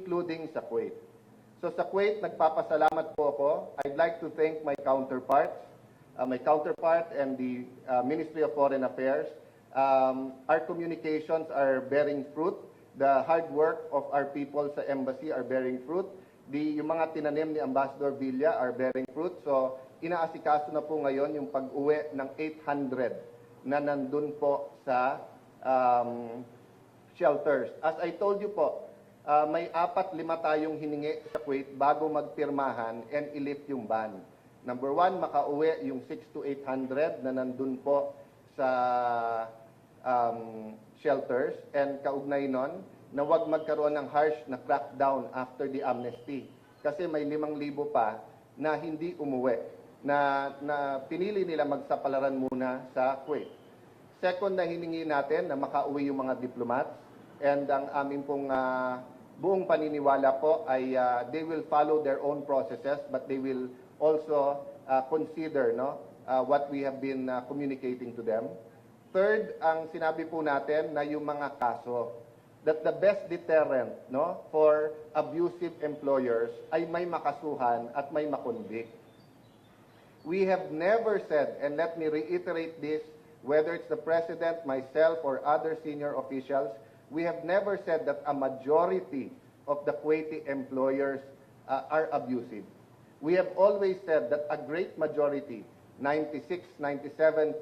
including sa Kuwait. So sa Kuwait, nagpapasalamat po ako. I'd like to thank my counterpart and the Ministry of Foreign Affairs. Our communications are bearing fruit. The hard work of our people sa embassy are bearing fruit. Yung mga tinanim ni Ambassador Villa are bearing fruit. So inaasikaso na po ngayon yung pag-uwi ng 800 na nandun po sa shelters. As I told you po, may 4-5 tayong hiningi sa Kuwait bago magpirmahan and i-lift yung ban. Number 1, makauwi yung 600 to 800 na nandun po sa shelters, and kaugnay nun, na huwag magkaroon ng harsh na crackdown after the amnesty. Kasi may 5,000 pa na hindi umuwi, na pinili nila magsapalaran muna sa Kuwait. Second na hiningi natin na makauwi yung mga diplomats, and ang aming pong buong paniniwala po ay they will follow their own processes, but they will also consider what we have been communicating to them. Third, ang sinabi po natin na yung mga kaso, that the best deterrent for abusive employers ay may makasuhan at may makonvict. We have never said, and let me reiterate this, whether it's the President, myself, or other senior officials, we have never said that a majority of the Kuwaiti employers are abusive. We have always said that a great majority, 96, 97%,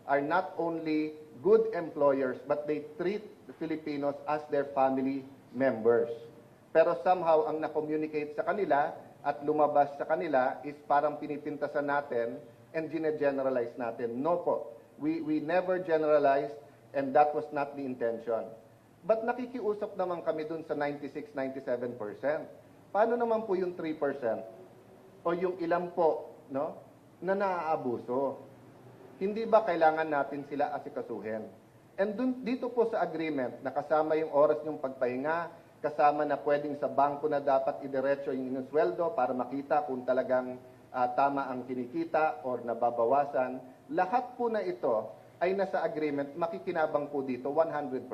are not only good employers, but they treat the Filipinos as their family members. Pero somehow, ang na-communicate sa kanila at lumabas sa kanila is parang pinipintasan natin and gine-generalize natin. No po. We never generalized, and that was not the intention. But nakikiusap naman kami dun sa 96, 97%. Paano naman po yung 3%? O yung ilan po na naaabuso? Hindi ba kailangan natin sila asikasuhin? And dito po sa agreement, nakasama yung oras yung pagpahinga, kasama na pwedeng sa bangko na dapat idiretso yung inyong sweldo para makita kung talagang tama ang kinikita or nababawasan. Lahat po na ito ay nasa agreement, makikinabang po dito 100%.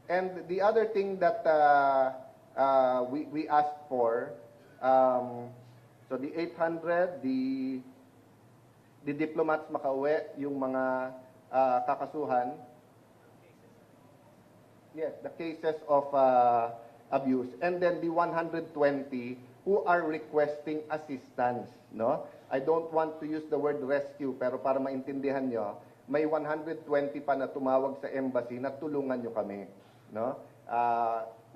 And the other thing that we asked for, so the 800, the diplomats makauwi, yung mga kakasuhan, yes, the cases of abuse, and then the 120 who are requesting assistance. I don't want to use the word rescue, pero para maintindihan nyo, may 120 pa na tumawag sa embassy na tulungan nyo kami.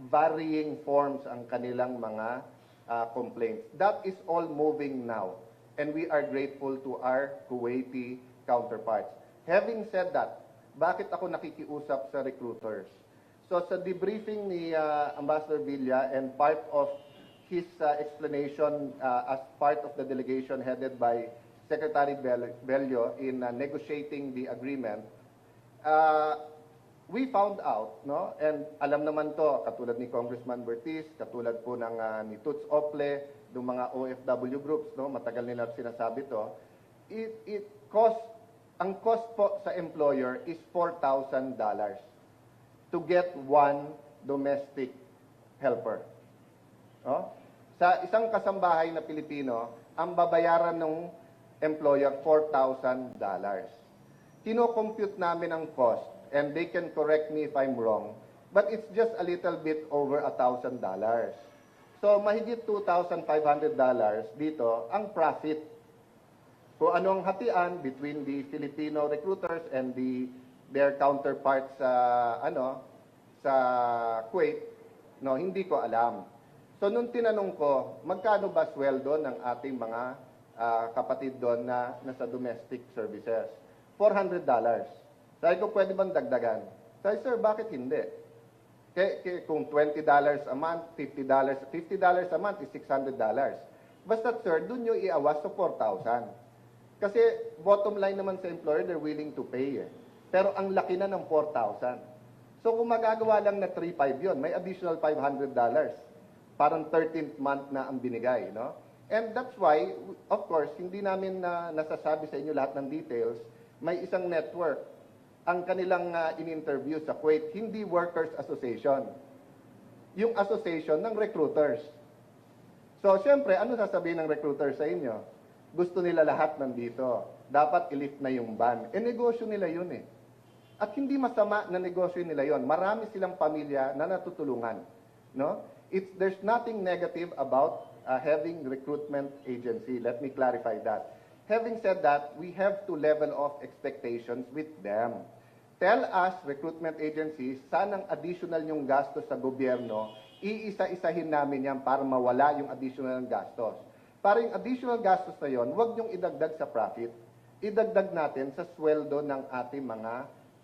Varying forms ang kanilang mga complaints. That is all moving now, and we are grateful to our Kuwaiti counterparts. Having said that, bakit ako nakikiusap sa recruiters? So sa debriefing ni Ambassador Villa and part of his explanation as part of the delegation headed by Secretary Bello in negotiating the agreement, we found out, and alam naman to, katulad ni Congressman Bertis, katulad po ng ni Toots Ople, ng mga OFW groups, matagal nila sinasabi to, ang cost po sa employer is $4,000 to get one domestic helper. Sa isang kasambahay na Pilipino, ang babayaran ng employer $4,000. Kino-compute namin ang cost, and they can correct me if I'm wrong, but it's just a little bit over $1,000. So mahigit $2,500 dito ang profit. Kung anong hatian between the Filipino recruiters and their counterparts sa Kuwait, hindi ko alam. So nung tinanong ko, magkano ba sweldo ng ating mga kapatid doon na nasa domestic services? $400. Sabi ko, pwede bang dagdagan? Sabi, sir, bakit hindi? Kung $20 a month, $50 a month is $600. Basta, sir, doon nyo iawas sa 4,000. Kasi bottom line naman sa employer, they're willing to pay. Pero ang laki na ng 4,000. So kung magagawa lang na 3,500 yun, may additional $500. Parang 13th month na ang binigay. And that's why, of course, hindi namin nasasabi sa inyo lahat ng details. May isang network. Ang kanilang in-interview sa Kuwait, hindi Workers Association. yung association ng recruiters. So, siyempre, ano sasabihin ng recruiter sa inyo? Gusto nila lahat nandito. Dapat i-lift na yung ban. Negosyo nila yun eh. At hindi masama na negosyo nila yon. Marami silang pamilya na natutulungan. No? There's nothing negative about having recruitment agency. Let me clarify that. Having said that, we have to level off expectations with them. Tell us, recruitment agencies, saan ang additional yung gastos sa gobyerno, iisa-isahin namin yan para mawala yung additional gastos. Para yung additional gastos na yon, huwag niyong idagdag sa profit. Idagdag natin sa sweldo ng ating mga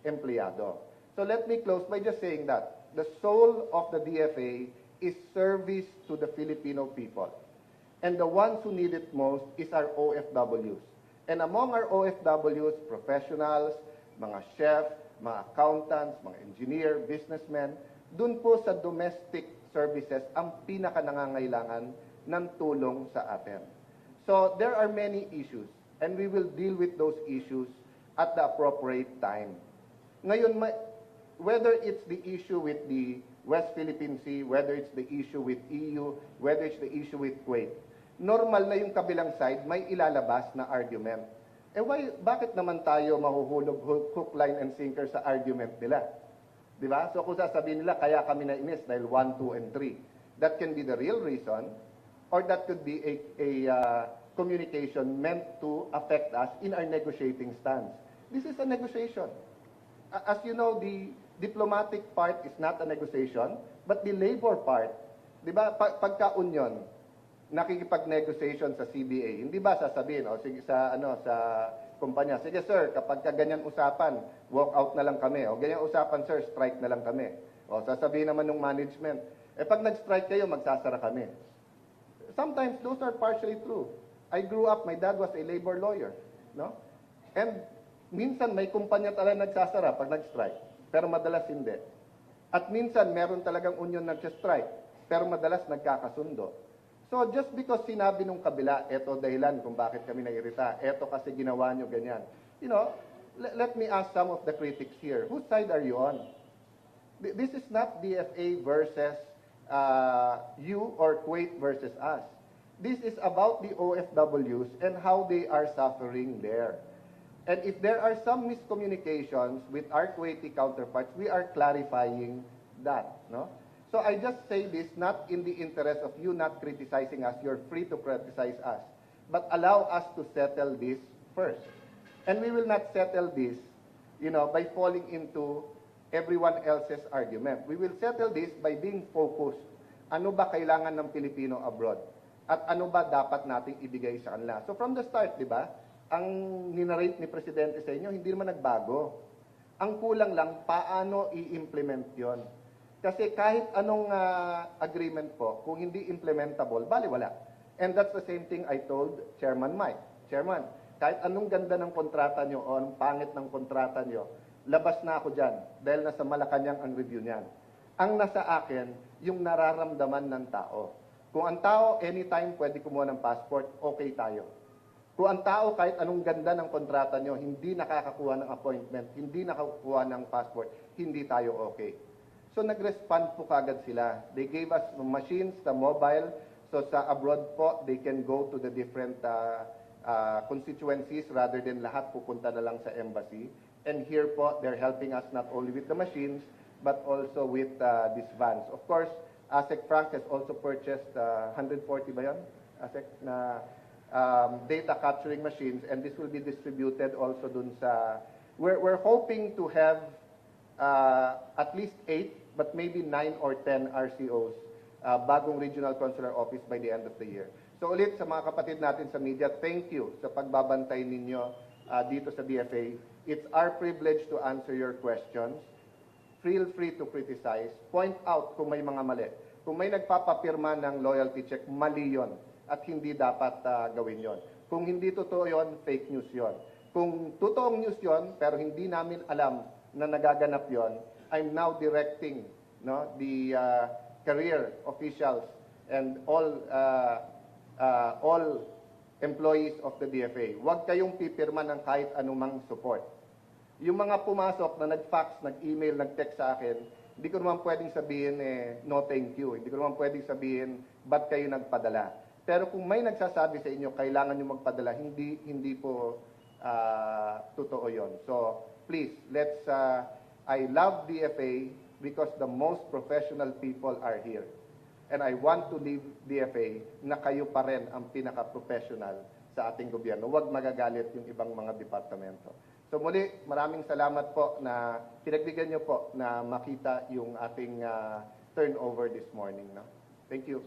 empleyado. So let me close by just saying that the soul of the DFA is service to the Filipino people. And the ones who need it most is our OFWs. And among our OFWs, professionals, mga chef, mga accountants, mga engineer, businessmen, dun po sa domestic services ang pinaka-nangangailangan ng tulong sa atin. So there are many issues, and we will deal with those issues at the appropriate time. Ngayon, whether it's the issue with the West Philippine Sea, whether it's the issue with EU, whether it's the issue with Kuwait, normal na yung kabilang side may ilalabas na argument. Bakit naman tayo mahuhulog hook, line, and sinker sa argument nila? Di ba? So kung sasabihin nila, kaya kami nainis dahil 1, 2, and 3. That can be the real reason, or that could be a communication meant to affect us in our negotiating stance. This is a negotiation. As you know, the diplomatic part is not a negotiation, but the labor part, di ba, pagka-union, nakikipag-negotiation sa CBA, hindi ba sasabihin, sige, sa kumpanya, sige sir, kapag ganyan usapan, walk out na lang kami, ganyan usapan sir, strike na lang kami. Sasabihin naman ng management, pag nag-strike kayo, magsasara kami. Sometimes those are partially true. I grew up, my dad was a labor lawyer, no? And minsan may kumpanya talaga nagsasara pag nag-strike, pero madalas hindi. At minsan meron talagang union nag-strike, pero madalas nagkakasundo. So just because sinabi nung kabila, eto dahilan kung bakit kami nairita, eto kasi ginawa nyo ganyan. You know, let me ask some of the critics here, whose side are you on? This is not DFA versus you or Kuwait versus us. This is about the OFWs and how they are suffering there. And if there are some miscommunications with our Kuwaiti counterparts, we are clarifying that, no? So I just say this not in the interest of you not criticizing us. You're free to criticize us. But allow us to settle this first. And we will not settle this, by falling into everyone else's argument. We will settle this by being focused. Ano ba kailangan ng Pilipino abroad? At ano ba dapat nating ibigay sa kanila? So from the start, di ba, ang ninarrate ni Presidente sa inyo, hindi naman nagbago. Ang kulang lang, paano i-implement yon? Kasi kahit anong agreement po, kung hindi implementable, baliwala. And that's the same thing I told Chairman Mike. Chairman, kahit anong ganda ng kontrata nyo o anong pangit ng kontrata nyo, labas na ako dyan dahil nasa Malacanang ang review niyan. Ang nasa akin, yung nararamdaman ng tao. Kung ang tao anytime pwede kumuha ng passport, okay tayo. Kung ang tao kahit anong ganda ng kontrata nyo, hindi nakakakuha ng appointment, hindi nakakuha ng passport, hindi tayo okay. So nag-respond po kagad sila. They gave us machines, the mobile, so sa abroad po, they can go to the different constituencies rather than lahat pupunta na lang sa embassy. And here po, they're helping us not only with the machines, but also with these vans. Of course, ASEC Frank has also purchased 140 ba yun? ASEC na data capturing machines, and this will be distributed also dun sa... We're hoping to have at least 8, but maybe 9 or 10 RCOs, bagong regional consular office by the end of the year. So ulit sa mga kapatid natin sa media, thank you sa pagbabantay ninyo dito sa DFA. It's our privilege to answer your questions. Feel free to criticize. Point out kung may mga mali. Kung may nagpapapirma ng loyalty check, mali yon at hindi dapat gawin yon. Kung hindi totoo yon, fake news yon. Kung totoong news yon, pero hindi namin alam na nagaganap yon, I'm now directing the career officials and all employees of the DFA. Huwag kayong pipirma ng kahit anumang support. Yung mga pumasok na nag-fax, nag-email, nag-text sa akin, Hindi ko naman pwedeng sabihin, no thank you. Hindi ko naman pwedeng sabihin, ba't kayo nagpadala? Pero kung may nagsasabi sa inyo, kailangan nyo magpadala, hindi po totoo yon. So, please, I love DFA because the most professional people are here. And I want to leave DFA na kayo pa rin ang pinaka-professional sa ating gobyerno. Huwag magagalit yung ibang mga departamento. So muli, maraming salamat po na pinagbigyan niyo po na makita yung ating turnover this morning. No? Thank you.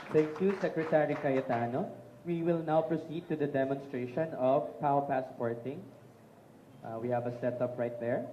Thank you, Secretary Cayetano. We will now proceed to the demonstration of POW passporting. We have a setup right there.